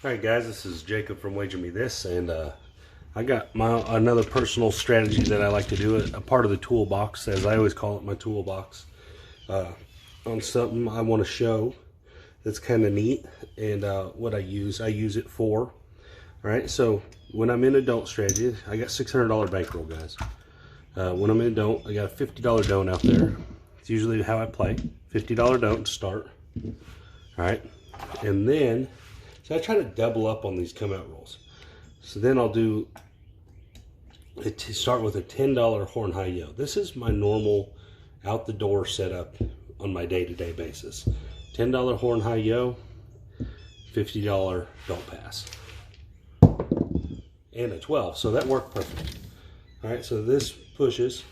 Alright guys, this is Jacob from Wager Me This, and I got another personal strategy that I like to do, a part of the toolbox, as I always call it, my toolbox, on something I want to show that's kind of neat, and what I use it for. Alright, so when I'm in a don't strategy, I got $600 bankroll, guys. When I'm in a don't, I got a $50 don't out there. It's usually how I play. $50 don't to start. Alright, and then so I try to double up on these come out rolls. So then I'll do it to start with a $10 horn high yo. This is my normal out the door setup on my day-to-day basis. $10 horn high yo, $50 don't pass, and a 12. So that worked perfect. All right, so this pushes.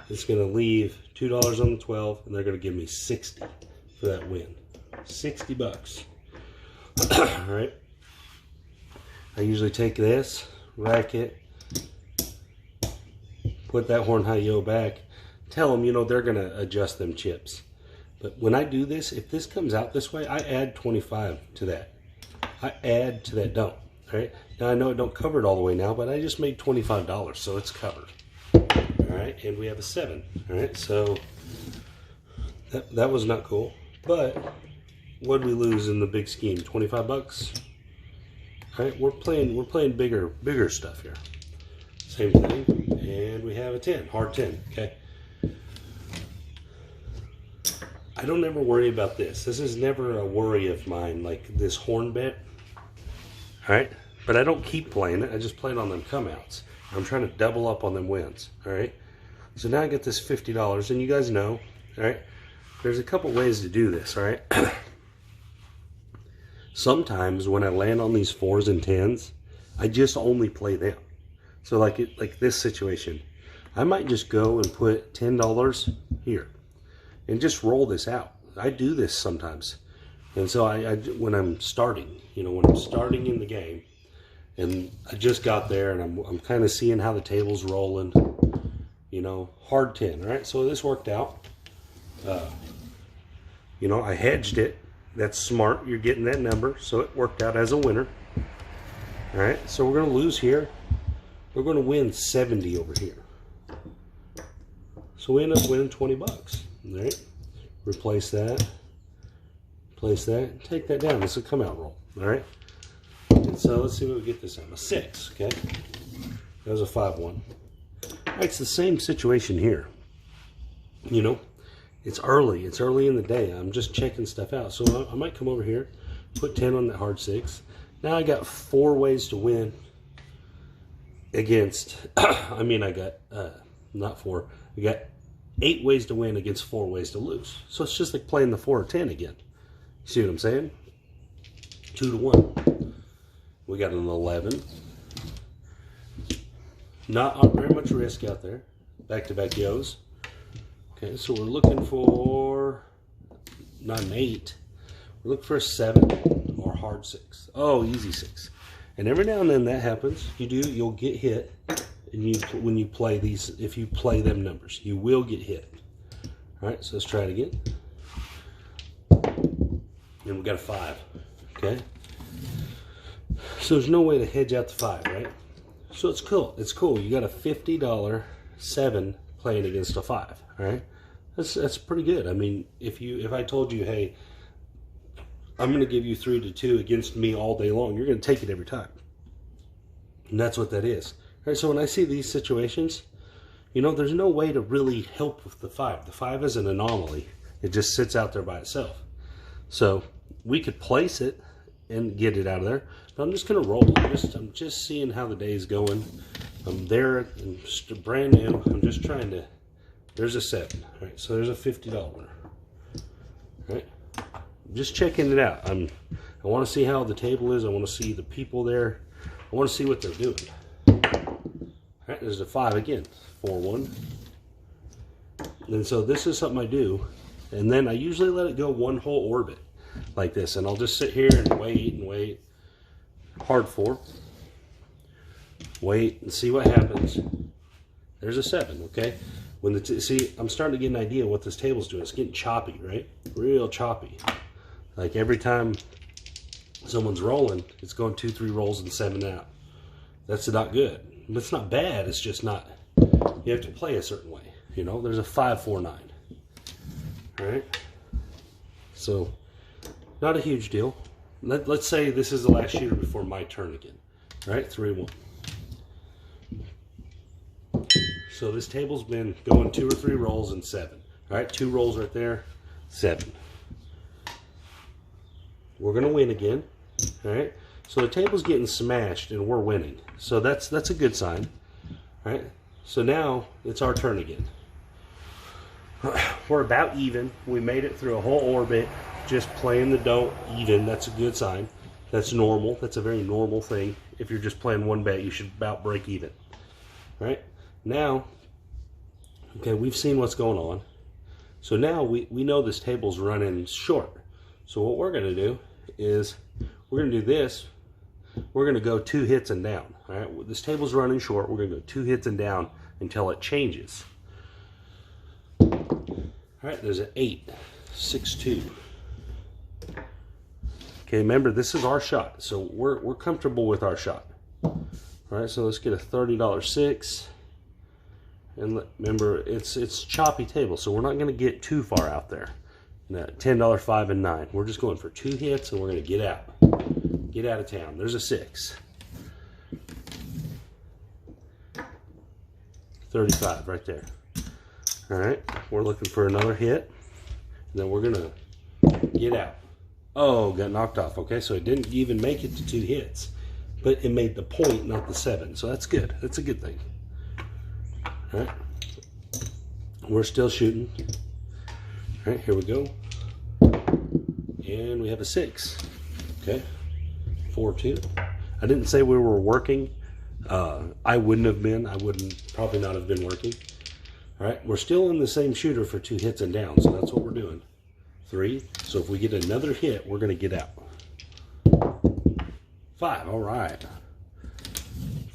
It's going to leave $2 on the 12, and they're going to give me 60 for that win. 60 bucks. All right. I usually take this, rack it, put that horn high yo back, tell them, you know, they're going to adjust them chips. But when I do this, if this comes out this way, I add 25 to that. I add to that don't. All right. Now I know it don't cover it all the way now, but I just made $25, so it's covered. All right, and we have a 7. All right, so that was not cool, but what did we lose in the big scheme? 25 bucks. All right, we're playing bigger stuff here. Same thing, and we have a 10, hard 10. Okay. I don't ever worry about this. This is never a worry of mine, like this horn bet. All right, but I don't keep playing it. I just play it on them come outs. I'm trying to double up on them wins. All right, so now I get this $50, and you guys know, all right, there's a couple ways to do this. All right. Sometimes when I land on these 4s and 10s, I just only play them. So like this situation, I might just go and put $10 here and just roll this out. I do this sometimes. And so I when I'm starting, you know, when I'm starting in the game, and I just got there and I'm kind of seeing how the table's rolling, you know, hard 10, right? So this worked out. You know, I hedged it. That's smart. You're getting that number, so it worked out as a winner. All right, so we're going to lose here. We're going to win 70 over here. So we end up winning 20 bucks. All right, replace that, place that, take that down. This will come out roll. All right, and so let's see what we get this time. A 6. Okay, that was a 5-1. All right, it's the same situation here. You know, it's early in the day. I'm just checking stuff out. So I might come over here, put 10 on that hard 6. Now I got 4 ways to win against, I mean, I got, not 4, I got 8 ways to win against 4 ways to lose. So it's just like playing the 4 or 10 again. You see what I'm saying? 2 to 1. We got an 11. Not very much risk out there. Back-to-back yos. Okay, so we're looking for not an 8. We're looking for a 7 or hard 6. Oh, easy 6. And every now and then that happens. You'll get hit. And when you play these, if you play them numbers, you will get hit. All right, so let's try it again. And we got a 5. Okay. So there's no way to hedge out the 5, right? So it's cool. It's cool. You got a $50 7 playing against a 5. All right. That's pretty good. I mean, if I told you, hey, I'm going to give you 3 to 2 against me all day long, you're going to take it every time. And that's what that is. All right, so when I see these situations, you know, there's no way to really help with the 5. The 5 is an anomaly. It just sits out there by itself. So we could place it and get it out of there. But I'm just going to roll. I'm just seeing how the day is going. I'm there, and just brand new. I'm just trying to. There's a 7. All right, so there's a $50 winner. All right, I'm just checking it out. I want to see how the table is. I want to see the people there. I want to see what they're doing. All right, there's a 5 again. 4-1. And so this is something I do, and then I usually let it go one whole orbit like this, and I'll just sit here and wait and wait. Hard 4. Wait and see what happens. There's a 7. Okay. See, I'm starting to get an idea what this table's doing. It's getting choppy, right? Real choppy. Like every time someone's rolling, it's going 2, 3 rolls and 7 out. That's not good. It's not bad, it's just not, you have to play a certain way. You know, there's a 5, 4, 9. All right? So, not a huge deal. Let's say this is the last shooter before my turn again. All right, 3, 1. So this table's been going 2 or 3 rolls and 7. All right, 2 rolls right there, 7. We're gonna win again. All right, so the table's getting smashed and we're winning. So that's a good sign. All right, so now it's our turn again. We're about even. We made it through a whole orbit, just playing the don't even. That's a good sign. That's normal. That's a very normal thing. If you're just playing one bet, you should about break even. All right. Now, okay, we've seen what's going on. So now we know this table's running short. So what we're going to do is we're going to do this. We're going to go 2 hits and down. All right. This table's running short. We're going to go 2 hits and down until it changes. All right, there's an 8, 6, 2. Okay, remember, this is our shot, so we're comfortable with our shot. All right, so let's get a $30 6. And remember, it's choppy table, so we're not going to get too far out there. $10 5 and 9. We're just going for 2 hits, and we're going to get out of town. There's a 6. 35 right there. All right, we're looking for another hit. And then we're gonna get out. Oh, got knocked off. Okay, so it didn't even make it to 2 hits, but it made the point, not the 7. So that's good. That's a good thing. All right, we're still shooting. All right, here we go. And we have a 6. Okay, 4, 2. I didn't say we were working. I wouldn't have been. I wouldn't probably not have been working. All right, we're still in the same shooter for 2 hits and down, so that's what we're doing. 3, so if we get another hit, we're gonna get out. 5, all right.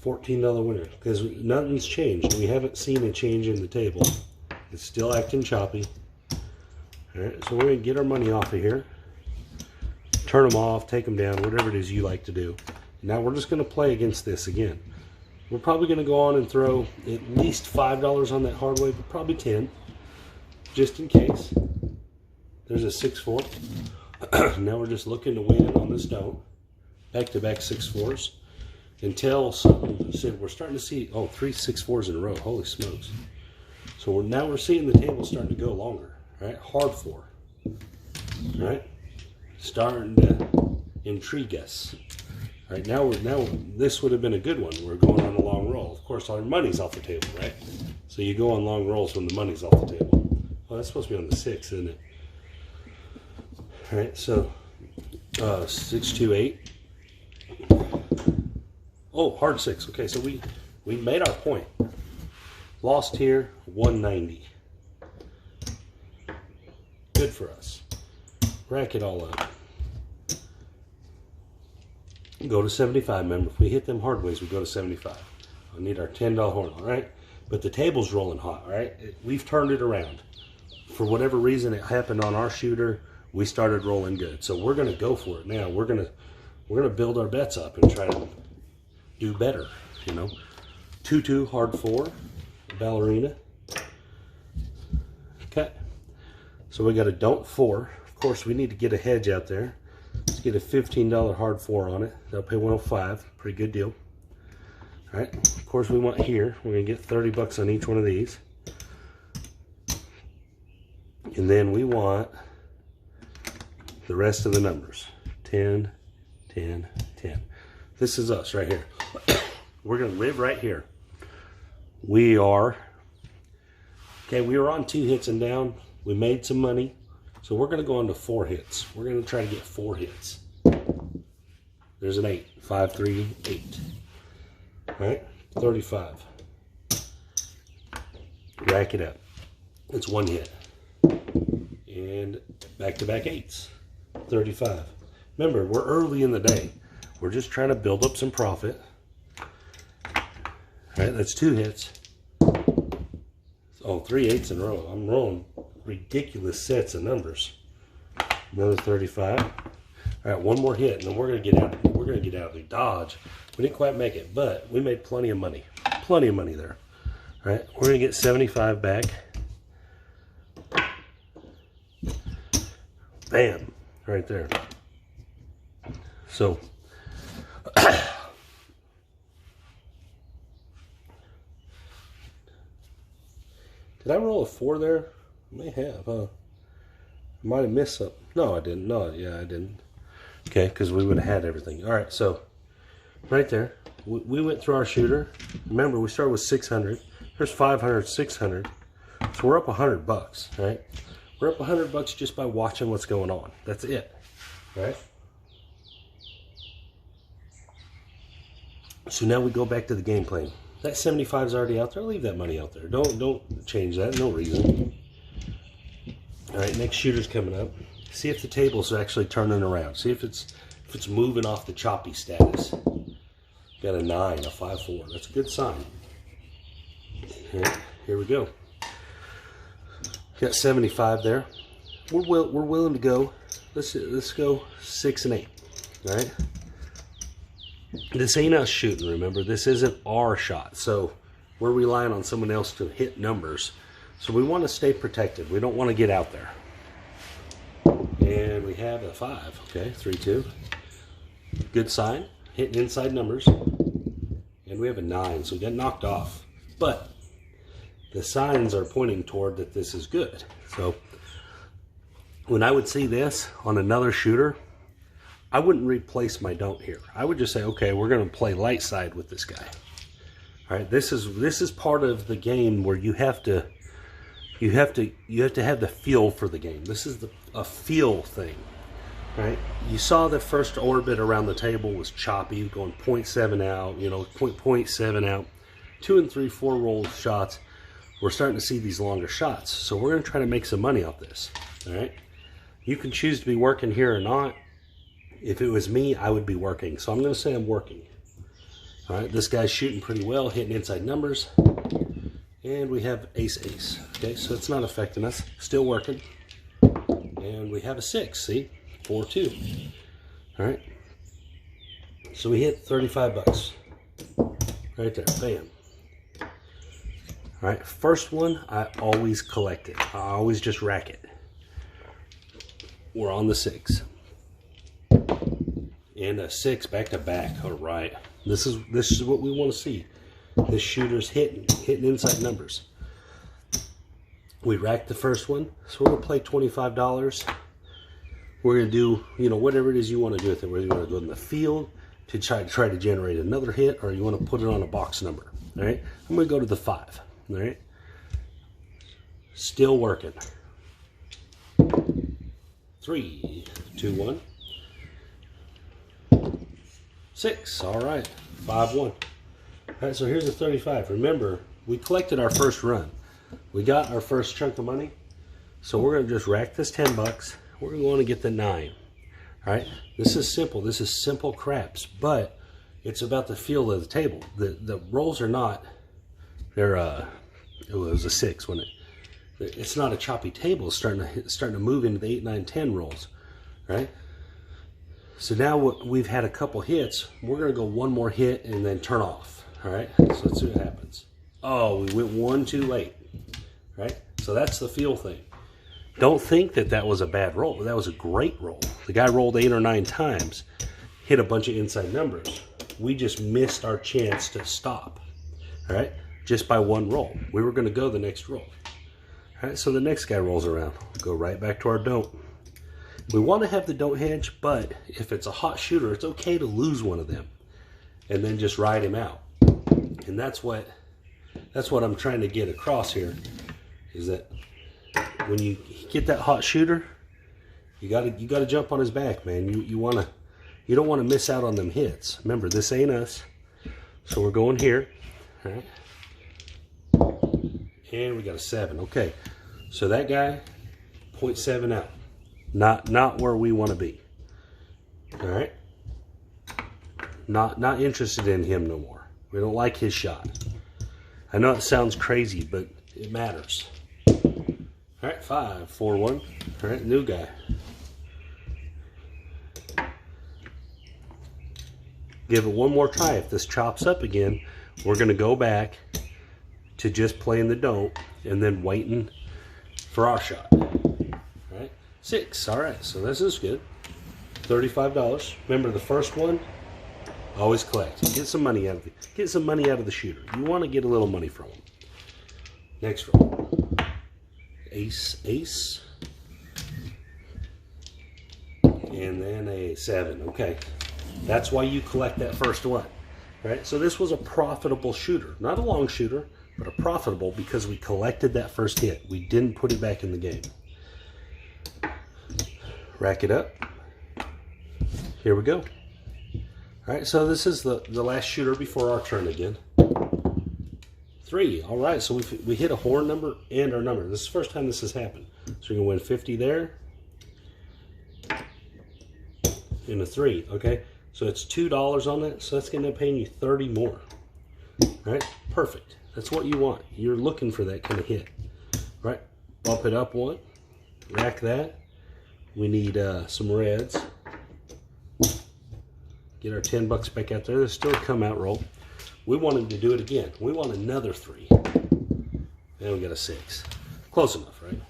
$14 winner, because nothing's changed. We haven't seen a change in the table. It's still acting choppy. All right, so we're gonna get our money off of here. Turn them off, take them down, whatever it is you like to do. Now we're just gonna play against this again. We're probably going to go on and throw at least $5 on that hard way, but probably 10, just in case. There's a 6, 4. Now we're just looking to win on this don't. Back-to-back 6, 4s. Until something said we're starting to see, 3 6, 4s in a row. Holy smokes. So now we're seeing the table starting to go longer. Right? Hard 4. Right? Starting to intrigue us. All right, now this would have been a good one. We're going on a long roll. Of course, our money's off the table, right? So you go on long rolls when the money's off the table. Well, that's supposed to be on the 6, isn't it? All right, so 6, 2, 8. Oh, hard 6. Okay, so we made our point. Lost here, 190. Good for us. Rack it all up. Go to 75, remember, if we hit them hard ways, we go to 75. I need our $10 horn, all right? But the table's rolling hot, all right? We've turned it around. For whatever reason, it happened on our shooter. We started rolling good. So we're going to go for it now. We're going to build our bets up and try to do better, you know? 2, 2, hard 4, ballerina. Okay. So we got a don't 4. Of course, we need to get a hedge out there. Let's get a $15 hard 4 on it. That'll pay 105. Pretty good deal. All right. Of course, we want here. We're gonna get 30 bucks on each one of these, and then we want the rest of the numbers. 10, 10, 10. This is us right here. We're gonna live right here. We are okay. We were on 2 hits and down. We made some money. So we're going to go on to 4 hits. We're going to try to get 4 hits. There's an 8. 5, 3, 8. All right, 35. Rack it up. It's 1 hit. And back-to-back 8s. 35. Remember, we're early in the day. We're just trying to build up some profit. All right, that's 2 hits. Oh, 3 8s in a row. I'm rolling ridiculous sets of numbers. Another 35. All All right, one more hit, and then we're gonna get out. We're gonna get out of the Dodge. We didn't quite make it, but we made plenty of money. Plenty of money there. All right, we're gonna get 75 back. Bam, right there. So, did I roll a 4 there? I may have, huh? I might have missed something. No, I didn't. No, yeah, I didn't. Okay, because we would have had everything. All right, so right there, we went through our shooter. Remember, we started with 600. There's 500, 600. So we're up $100, right? We're up $100 just by watching what's going on. That's it, right? So now we go back to the game plan. That 75 is already out there. Leave that money out there. Don't change that. No reason. All right, next shooter's coming up. See if the table's actually turning around. See if it's moving off the choppy status. Got a 9, a 5-4. That's a good sign. Here we go. Got 75 there. We're willing to go. Let's go 6 and 8. All right. This ain't us shooting. Remember, this isn't our shot. So we're relying on someone else to hit numbers. So we want to stay protected. We don't want to get out there. And we have a 5. Okay, 3-2. Good sign. Hitting inside numbers. And we have a 9. So we got knocked off. But the signs are pointing toward that this is good. So when I would see this on another shooter, I wouldn't replace my don't here. I would just say, okay, we're going to play light side with this guy. All right, this is part of the game where you have to have the feel for the game. This is a feel thing, right? You saw the first orbit around the table was choppy, going 0.7 out, 0.7 out, 2 and 3, 4 roll shots. We're starting to see these longer shots, so we're going to try to make some money off this. All right, you can choose to be working here or not. If it was me, I would be working, so I'm going to say I'm working. All right, this guy's shooting pretty well, hitting inside numbers. And we have ace. Okay, so it's not affecting us. Still working. And we have a 6, see? 4-2. All right. So we hit $35. Right there, bam. All right, first one, I always collect it. I always just rack it. We're on the 6. And a 6 back to back. All right. This is what we want to see. This shooter's hitting inside numbers. We racked the first one, so we're gonna play $25. We're gonna do, whatever it is you want to do with it. Whether you want to go in the field to try to generate another hit, or you want to put it on a box number. All right. I'm gonna go to the 5. All right. Still working. 3, 2, 1. 6. All right. 5-1. All right, so here's the 35. Remember, we collected our first run. We got our first chunk of money. So we're going to just rack this $10. We're going to want to get the 9. All right, this is simple. This is simple craps, but it's about the feel of the table. The rolls are not, it was a 6 when it's not a choppy table. It's starting to move into the 8, 9, 10 rolls, right? So now we've had a couple hits. We're going to go one more hit and then turn off. All right, so let's see what happens. Oh, we went 1 too late, right? So that's the feel thing. Don't think that was a bad roll. That was a great roll. The guy rolled 8 or 9 times, hit a bunch of inside numbers. We just missed our chance to stop, all right? Just by one roll. We were going to go the next roll. All right, so the next guy rolls around. Go right back to our don't. We want to have the don't hedge, but if it's a hot shooter, it's okay to lose one of them and then just ride him out. And that's what I'm trying to get across here, is that when you get that hot shooter, you gotta jump on his back, man. You don't want to miss out on them hits. Remember, this ain't us, so we're going here. All right. And we got a 7. Okay, so that guy 0.7 out. Not where we want to be. All right. Not interested in him no more. We don't like his shot. I know it sounds crazy, but it matters. All right, 5, 4, 1. All right, new guy. Give it one more try. If this chops up again, we're going to go back to just playing the don't and then waiting for our shot. All right, 6. All right, so this is good. $35. Remember the first one, always collect. Get some money out of it. Get some money out of the shooter. You want to get a little money from him. Next roll. Ace, ace. And then a 7. Okay. That's why you collect that first one. Right? So this was a profitable shooter. Not a long shooter, but a profitable because we collected that first hit. We didn't put it back in the game. Rack it up. Here we go. All right, so this is the last shooter before our turn again. 3. All right, so we hit a horn number and our number. This is the first time this has happened. So you're going to win 50 there. And a 3, okay? So it's $2 on that, so that's going to end up paying you 30 more. All right, perfect. That's what you want. You're looking for that kind of hit. All right, bump it up 1. Rack that. We need some reds. Get our 10 bucks back out there. There's still a come out roll. We wanted to do it again. We want another 3. And we got a 6. Close enough, right?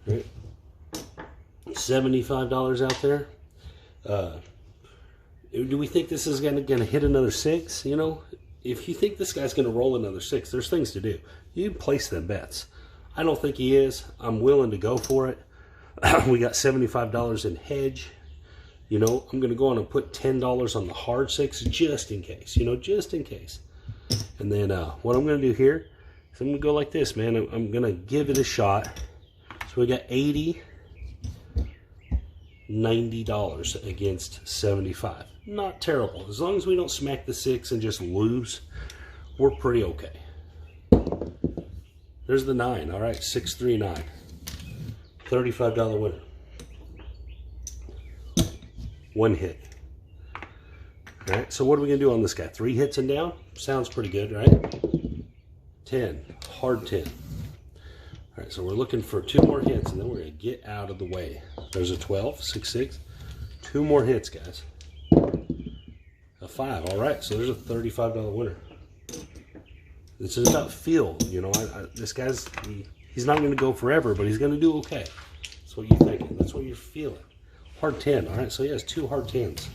All right. $75 out there. Do we think this is gonna hit another 6? You know, if you think this guy's gonna roll another 6, there's things to do. You place them bets. I don't think he is. I'm willing to go for it. We got $75 in hedge. You know, I'm gonna go on and put $10 on the hard 6 just in case. You know, just in case. And then what I'm gonna do here is I'm gonna go like this, man. I'm gonna give it a shot. So we got 80. $90 against 75. Not terrible. As long as we don't smack the 6 and just lose, we're pretty okay. There's the 9. All right, 639. $35 winner. 1 hit. All right, so what are we gonna do on this guy? 3 hits and down? Sounds pretty good, right? 10, hard 10. All right, so we're looking for 2 more hits, and then we're going to get out of the way. There's a 12, 6, 6. 2 more hits, guys. A 5. All right, so there's a $35 winner. This is about feel. You know, this guy's, he's not going to go forever, but he's going to do okay. That's what you're thinking. That's what you're feeling. Hard 10. All right, so he has 2 hard 10s.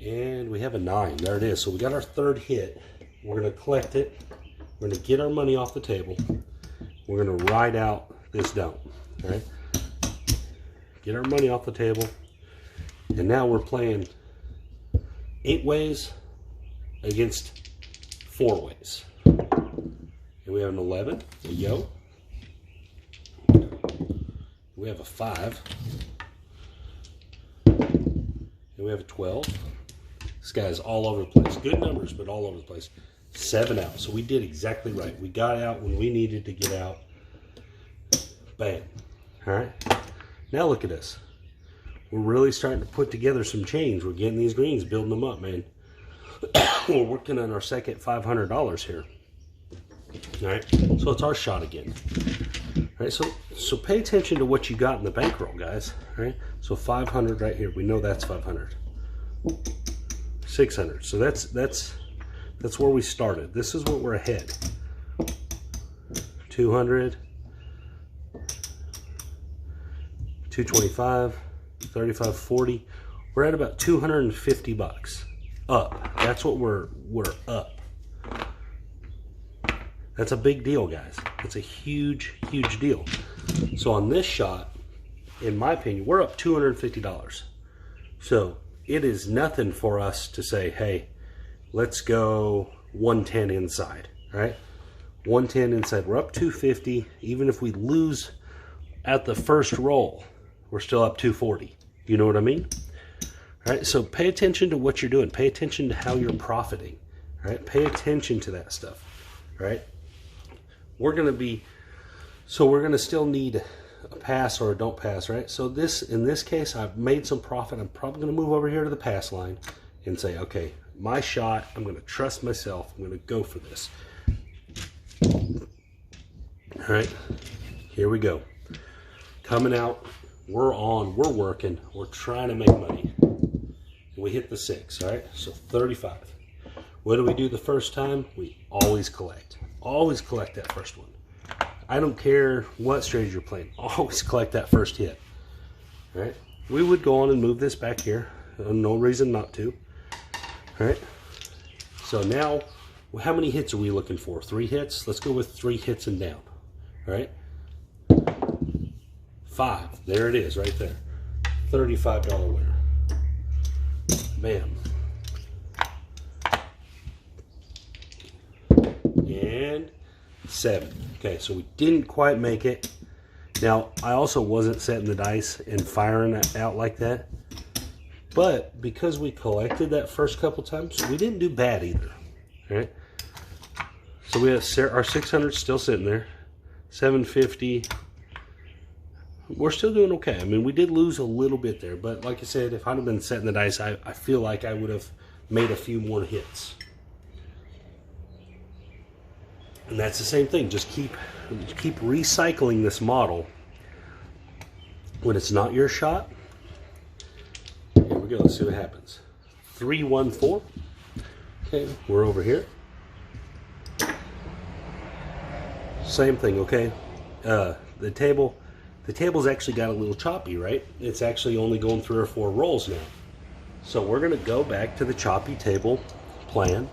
And we have a 9. There it is. So we got our 3rd hit. We're going to collect it. We're going to get our money off the table. We're going to ride out this don't. All right? Get our money off the table. And now we're playing 8 ways against 4 ways. And we have an 11, a yo. We have a 5. And we have a 12. This guy's all over the place. Good numbers, but all over the place. 7 out. So we did exactly right. We got out when we needed to get out. Bam. All right. Now look at us. We're really starting to put together some change. We're getting these greens, building them up, man. We're working on our second $500 here. All right. So it's our shot again. All right. So pay attention to what you got in the bankroll, guys. All right. So 500 right here. We know that's 500. 600. So that's where we started. This is what we're ahead. 200, 225, 35, 40. We're at about 250 bucks up. That's what we're up. That's a big deal, guys. It's a huge, huge deal. So on this shot, in my opinion, we're up $250. So it is nothing for us to say, hey, let's go 110 inside, right? 110 inside. We're up 250. Even if we lose at the first roll, we're still up 240. You know what I mean? All right, so pay attention to what you're doing. Pay attention to how you're profiting. All right, pay attention to that stuff. All right, we're going to still need a pass or a don't pass, right? So in this case, I've made some profit. I'm probably going to move over here to the pass line and say, okay, my shot, I'm going to trust myself. I'm going to go for this. All right, here we go. Coming out, we're on, we're working, we're trying to make money. We hit the 6, all right? So 35. What do we do the first time? We always collect. Always collect that first one. I don't care what strategy you're playing. Always collect that first hit. All right? We would go on and move this back here. No reason not to. All right? So now, how many hits are we looking for? 3 hits? Let's go with 3 hits and down. All right? 5. There it is right there. $35 winner. Bam. And 7. Okay, so we didn't quite make it. Now, I also wasn't setting the dice and firing it out like that. But because we collected that first couple times, we didn't do bad either. All right? So we have our 600 still sitting there. 750. We're still doing okay. I mean, we did lose a little bit there. But like I said, if I'd have been setting the dice, I feel like I would have made a few more hits. And that's the same thing. Just keep recycling this model. When it's not your shot, here we go. Let's see what happens. 314. Okay, we're over here. Same thing. Okay, the table's actually got a little choppy, right? It's actually only going 3 or 4 rolls now. So we're going to go back to the choppy table plan.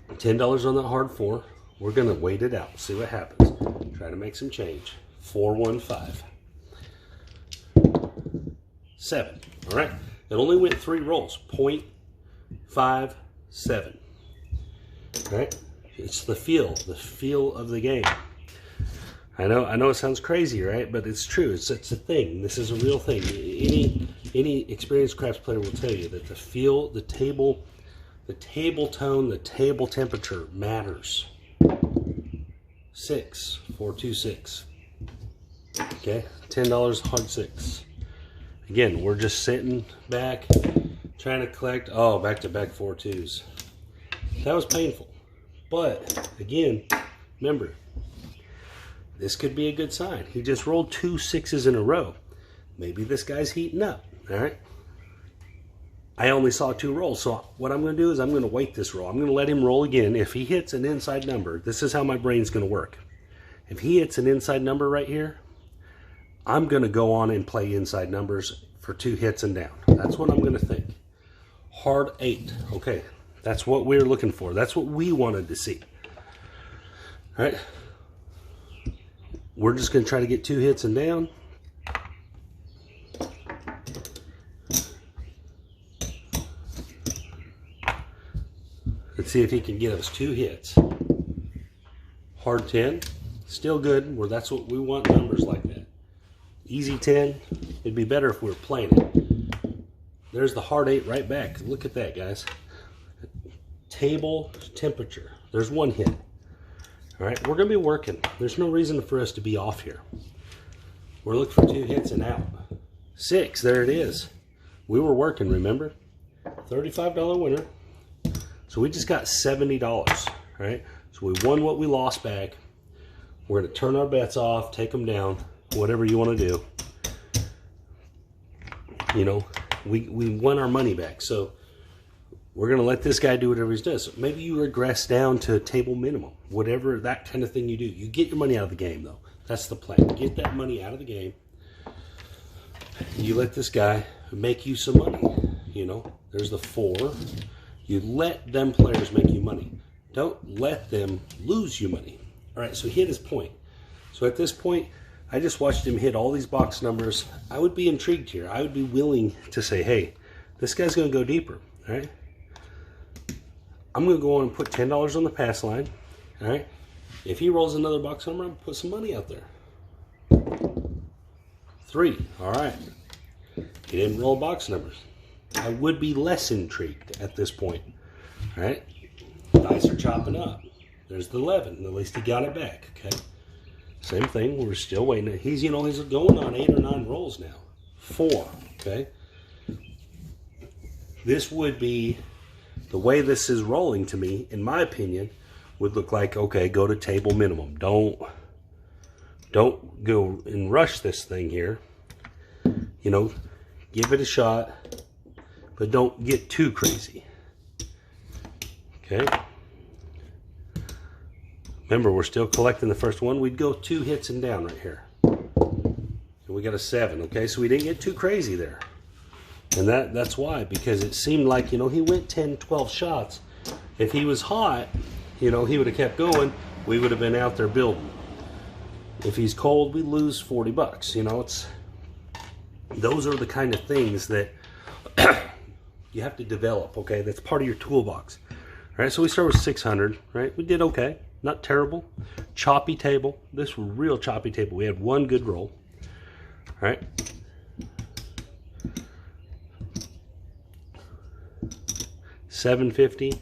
$10 on that hard 4. We're going to wait it out, see what happens. Try to make some change. 415. 7. All right. It only went 3 rolls. 0.57. All right. It's the feel of the game. I know it sounds crazy, right? But it's true. It's a thing. This is a real thing. Any experienced craps player will tell you that the feel, the table tone, the table temperature matters. 6, 426. Okay, $10 hard 6. Again, we're just sitting back, trying to collect. Oh, back-to-back 4 2s. That was painful. But again, remember, this could be a good sign. He just rolled 2 6s in a row. Maybe this guy's heating up. All right. I only saw 2 rolls, so what I'm going to do is I'm going to wait this roll. I'm going to let him roll again. If he hits an inside number, this is how my brain's going to work. If he hits an inside number right here, I'm going to go on and play inside numbers for 2 hits and down. That's what I'm going to think. Hard 8. Okay, that's what we're looking for. That's what we wanted to see. All right. We're just going to try to get 2 hits and down. Let's see if he can get us 2 hits. Hard 10, still good. Well, that's what we want, numbers like that. Easy 10, it'd be better if we were playing it. There's the hard 8 right back. Look at that, guys. Table temperature. There's 1 hit. All right, we're going to be working. There's no reason for us to be off here. We're looking for 2 hits and out. 6, there it is. We were working, remember? $35 winner. So we just got $70, right? So we won what we lost back. We're going to turn our bets off, take them down, whatever you want to do. You know, we won our money back. So we're going to let this guy do whatever he does. So maybe you regress down to table minimum, whatever that kind of thing you do. You get your money out of the game, though. That's the plan. Get that money out of the game. You let this guy make you some money. You know, there's the 4. You let them players make you money. Don't let them lose you money. All right, so he hit his point. So at this point, I just watched him hit all these box numbers. I would be intrigued here. I would be willing to say, hey, this guy's going to go deeper. All right. I'm going to go on and put $10 on the pass line. All right. If he rolls another box number, I'm going to put some money out there. 3. All right. He didn't roll box numbers. I would be less intrigued at this point. All right. Dice are chopping up. There's the 11. At least he got it back. Okay. Same thing. We're still waiting. He's going on 8 or 9 rolls now. 4. Okay. This would be, the way this is rolling to me, in my opinion, would look like, okay, go to table minimum. Don't go and rush this thing here. You know, give it a shot. but don't get too crazy. Okay. Remember, we're still collecting the first one. We'd go 2 hits and down right here. And we got a 7, okay? So we didn't get too crazy there. And that's why, because it seemed like, you know, he went 10, 12 shots. If he was hot, you know, he would have kept going. We would have been out there building. If he's cold, we lose 40 bucks. You know, those are the kind of things that you have to develop, okay? That's part of your toolbox. All right, so we start with 600, right? We did okay, not terrible. Choppy table. This was real choppy table. We had one good roll. All right. $750,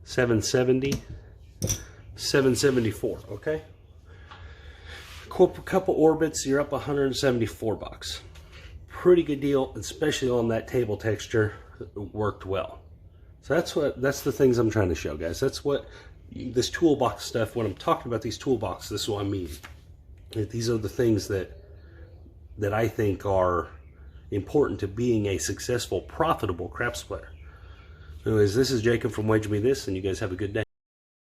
$770, $774, okay? Couple orbits, you're up 174 bucks. Pretty good deal, especially on that table texture. It worked well. So that's the things I'm trying to show, guys. That's what this toolbox stuff, when I'm talking about these toolboxes, this is what I mean. These are the things that I think are important to being a successful, profitable craps player. Anyways, this is Jacob from Wager Me This, and you guys have a good day.